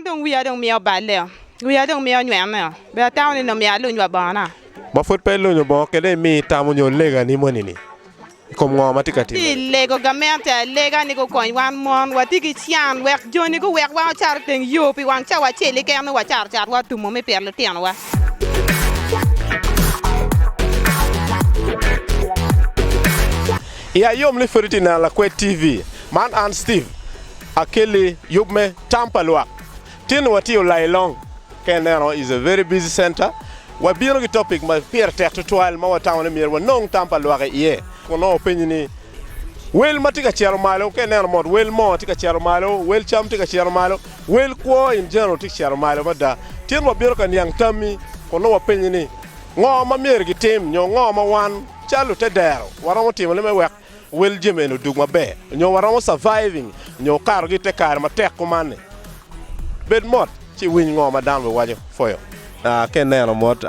don't we are don't me about there. We are don't me on now. We are down in the me alone your bana. Ma foot pe lo bo kede mi tamu nyo lega ni monini. Kom ngo matikati. Di lego gamenta lega ni go coin one mon watiki chian work Johnny go work one char thing you pi one chawa chele ke no wa char wa tu mo me per le tian wa. Ya yom li furiti na Lakwed TV. Man and Steve. Acholi yubme tampalwa. Tin wati lailong. Kenero is a very busy center. Wa biro ki topic ma pier tek tutorial ma wata wona mier wa non tampalwa ke ye. Kono opinion ni wel matika chiaro malo kenero mod wel mo tika chiaro malo wel cham tika chiaro malo wel ko in general tika chiaro malo bada. Tin wa biro kan yang tami kono opinion ni ngo ma mier ki team nyo ngo ma wan chalu te dero. Wara mo team le me wek wel jeme no dugma be nyo waramo surviving nyo karo gi te kar ma tek ko manne bed mod ci win ngo ma dan be wajo foyo ken neno mod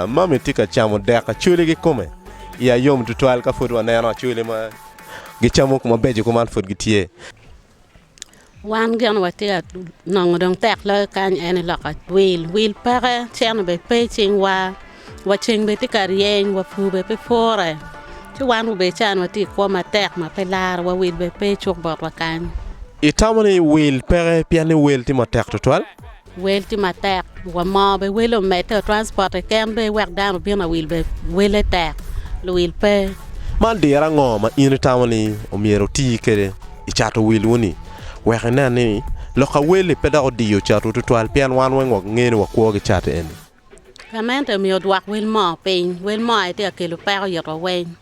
mami tika chamo deka chuli gi come ya yom tutorial ka fodo neno chuli ma gi chamo ko ma beje ko man fod gi tie wan gan watia nong dong tek la kan en la ka wil para chen be peching wa ching be tika rien wa fu be pe fore wan be chan wati ko ma tek ma pelar wa wil be pe chok bot wa kan itamoni wil pere piani wil ti ma tek total wil ti ma tek wa ma be wil meter transport kan be wak dan bi na wil be wil tek lo wil pe man dira ngoma in tamoni o miero ti kere I chato wil woni wa khana ni lo ka wil pe da odi yo chato total pian wan ngok ngene wa ko gi chato en kamenta mi odwak wil ma pe wil ma ite akelo pa yo to wen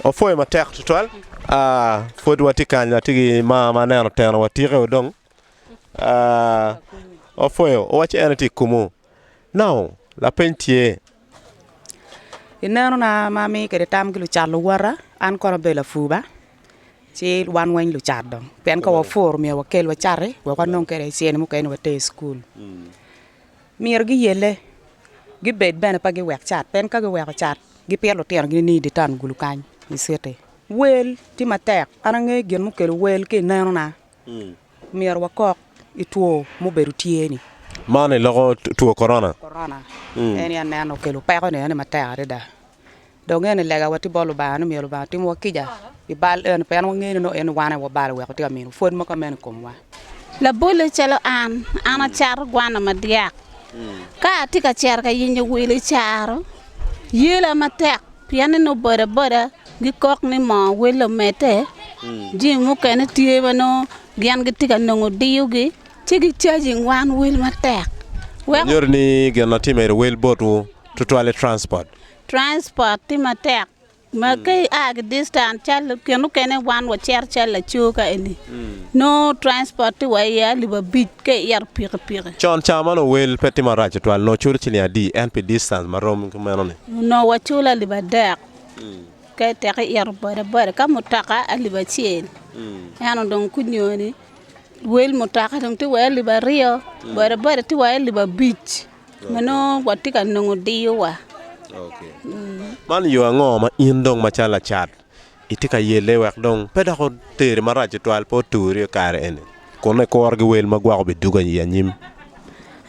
o foi ma tek total foi wati kanya tigi ma neno teno wati re odong o foi o wachi enati kumu now la pentie inano na mami ke tam ki lu charlo wara an ko be la fuba ci wan wan lu chardo pen ko wa for mi wa kel wa charre wa ko non kere sien mu ken wa te school mir gi yele gi bed ben pa gi wek chat pen ka gi wek chat gi pelo ter gi ni di tan gulu kan ni sete wel ti matek ana nge gen mu kel wel ke nano na mir wa kok ituo mu beru tieni mane logo tuo corona en ya nano kelo pa ko ne matek da do ngene lega wati bolu ba no mielo ba ti mo kija bi bal en pen ngene no en wana wa bal we ko ti amin fon mo ko men ko wa la bole chalo ana char gwana madia ka tika char ka yinje wile charo yela matek piane no bora gi kok ni ma welo mete ji mu ken tieba no gian gi tika no diugi chigi charging wan wil matek yorni gena timer wel botu to toilet transport ti matek ma kai ag distance chal kenu kene wan wa cher la chuka eni no transport wa ya liba bit ke yar pire chon chama no wel peti maraje toal no chur chini adi np distance marom ko menone no wa chula liba dak ke te yar bora ka mutaka liba chien yano don kunyoni wel mutaka dong ti wa liba rio bora ti wa liba bit mano watika no diwa okay man yo ngoma indong machala chat itika yele wak dong peda ko tere maraje toal po turi kare ene kono ko warga wel magwa ko be duga yanyim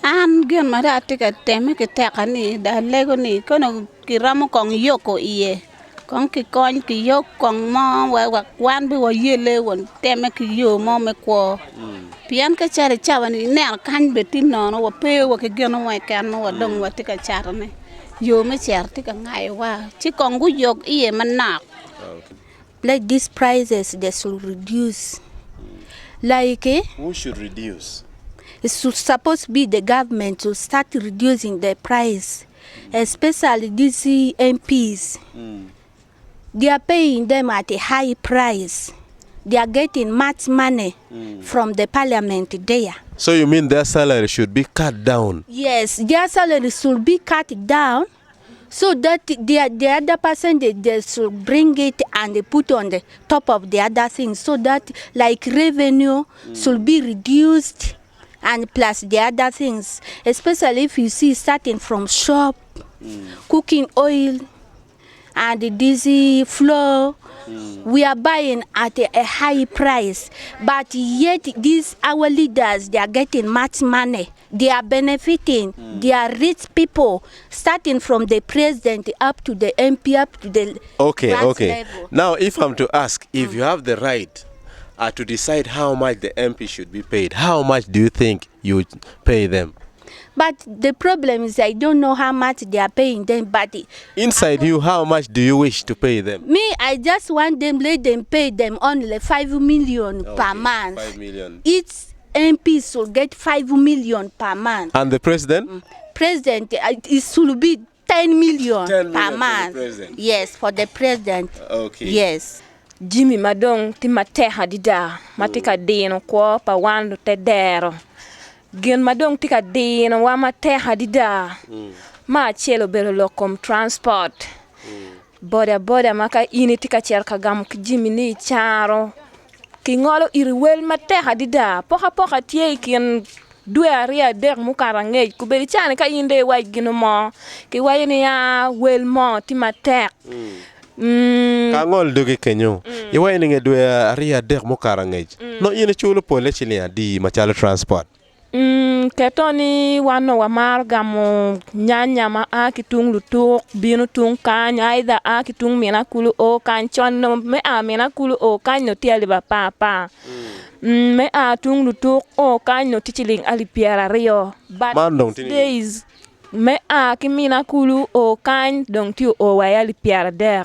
an gen mara tika teme ke takani da lego ni kono kiramo kong yoko iye kong ki kon ki yok kong mo wa wan bi wo yele won teme ki yo mo me ko pian ka chare chawani ne kan betin no wa pe wa ke geno wa kan wa dong wa tika charne yo me cher tika ngai wa chi kong gu yok iye manak like these prices they should reduce like who should reduce it's supposed to be the government to start reducing the price especially these MPs they are paying them at a high price they are getting much money from the parliament there. So you mean their salary should be cut down? Yes, their salary should be cut down so that the other person they should bring it and they put on the top of the other things so that like revenue should be reduced and plus the other things, especially if you see starting from shop, cooking oil, and this flour. We are buying at a high price, but yet these our leaders, they are getting much money. They are benefiting. They are rich people, starting from the president up to the MP, up to the level. Now, if I'm to ask, if you have the right to decide how much the MP should be paid, how much do you think you would pay them? But the problem is I don't know how much they are paying them. But inside you, how much do you wish to pay them? Me, I just want them, let them pay them only 5 million per month. 5 million. Each MP should get 5 million per month. And the president? President, it should be 10 million per month. Yes, for the president. Okay. Yes. Jimmy madong ti mateha dida matika dino ko pa wando te dero gen madong tika dino wa mateha dida ma chelo bero lokom transport boda maka ini tika cherka gam ki Jimmy ni charo ki ngolo irwel mateha dida poka tie kin due aria der mukarangej ku beri chane ka inde wa gino mo ki wayne ya wel mo ti matek Kangol doge kenyo. Iwa ininge dwe aria dek mokarangej. No ine chulo pole chile di machala transport. Ketoni wano wa margamo nyanya ma akitung lutuk binu tung kanya aida akitung mena kulu o kanchon no me a mena kulu o kanyo tiali ba papa. Me a tung lutuk o kanyo tichiling alipiara rio. But days me a kimina kulu o kany dong tiu o wayali piara der.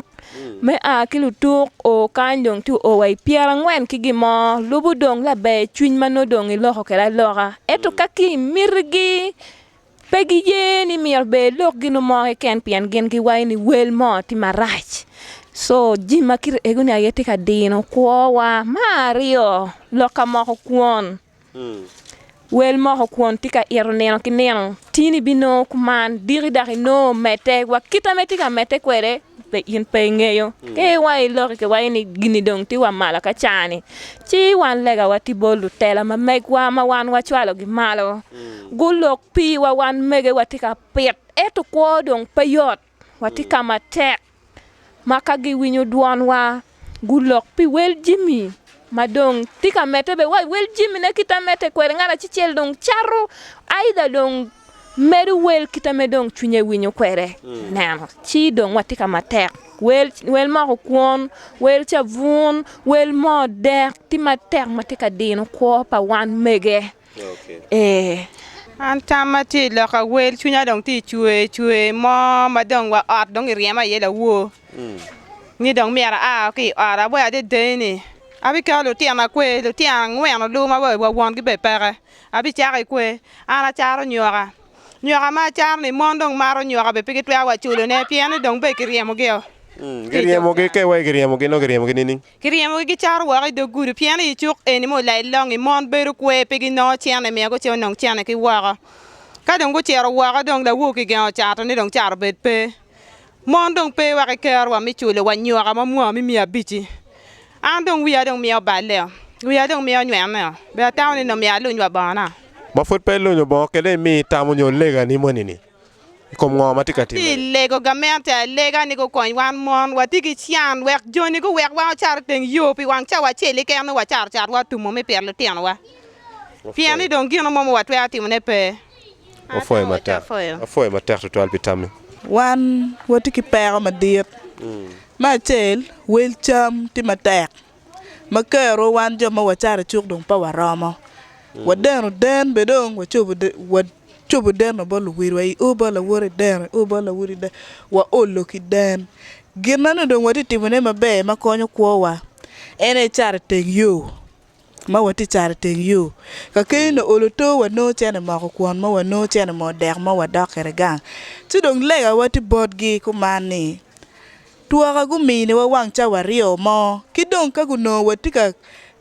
Me a kilu tuk o kanyong tu o way piara ngwen kigimo lubu dong la be chuny mano dong iloko kela loka eto kaki mirgi pegi yeni mir be lok gino mo ken pian gen ki way ni wel mo ti marach so jima kir eguni ayete ka dino ko wa Mario loka mo ko kwon wel mo ko kwon tika irneno kineno tini bino kuman diri dari no mete wa kita metika mete kwere pe yin pe ngeyo ke wai lor ke wai ni gini dong ti wa mala ka chani chi wan lega wati bolu tela ma megwa ma wan wa chwalo gi malo gulok pi wa wan mege wati ka pet eto ko dong peyot wati ka matek maka gi winyo duan wa gulok pi wel Jimmy madong tika mete be wai wel Jimmy ne kita mete kwere ngara chichel dong charo aida dong meru wel kita medong chunye winyo kwere nano chi dong watika matek wel ma ko kwon wel chavun wel mo der ti matek matika dino ko pa wan mege antamati la ka wel chunya dong ti chue mo madong wa at dong riema yela wo ni dong miara a ki ara wa de ni abi ka lo tiana kwe lo tiang wen lo ma wa wan ki be pare abi chare kwe ana charo nyora ma char ni mondong maro nyoga be pigi twa wa chulo ne piano dong be kiriemo geo kiriemo ge ke wa kiriemo ge no kiriemo ge nini kiriemo gi char wa do guru piano i chuk eni mo lai long i mon beru kwe pigi no chiane me go che nong chiane ki wa ka dong go chero wa dong da wu ki geo chato ni dong char bet pe mondong pe wa ke wa mi chulo wa nyoga ma mo mi abichi andong wi adong mi obale wi adong mi onwena be taw ni no mi alu nywa bana ma fot pelo nyo bo kele mi tamu nyo lega ni monini kom ngo matika ti lego gamenta lega ni go kon wan mon watiki chian wek joni go wek wa char teng yo pi wang cha wa chele ke no wa char wa tumo me perlo tian wa piani don gino mo wa twa ti ne pe ofoy mata to albitami wan watiki per ma diet ma chel wel cham ti matek ma kero wan jo ma wa char chuk dong pa wa ramo wadeno den bedong wachobu den no bolu wirwa I uba la wori den uba la wori den wa olo ki den ginano dong wati timone mabe makonyo kwowa ene char teng yo ma wati char teng yo ka kino olo to wa no chene ma ko kwon ma wa no chene mo der ma wa dakere gang ti dong lega wati bodgi kumani tuwa gu mine wa wang cha wa rio mo kidong ka guno wati ka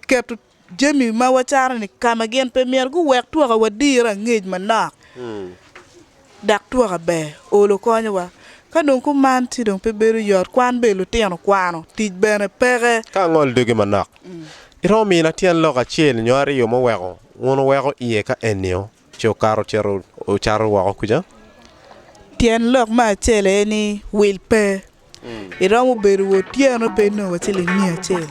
ketu Jimmy ma wachara ni kama gen pe mier gu wek tuwa wadira ngej manak dak tuwa be olo konyo wa ka don ku man ti don pe beru yor kwan be lu tiano kwano tij bene pere ka ngol doge manak iro mi na tien lo ka chel nyori yo mo wego wono wego iye ka enio cho karo chero wa kuja tien lok ma chele ni wil pe Iramu beru wo tiano pe no watili mia chel.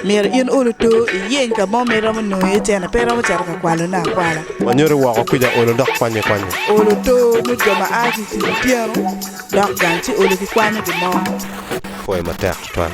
Mir in olo to yen ka mo meramu no yetena pero mo charka kwalo na kwala. Wanyore wako kuja olo dok kwanye. Olo to no joma aki tiano dok ganchi olo ki kwanye ki mo. Foi matek twan.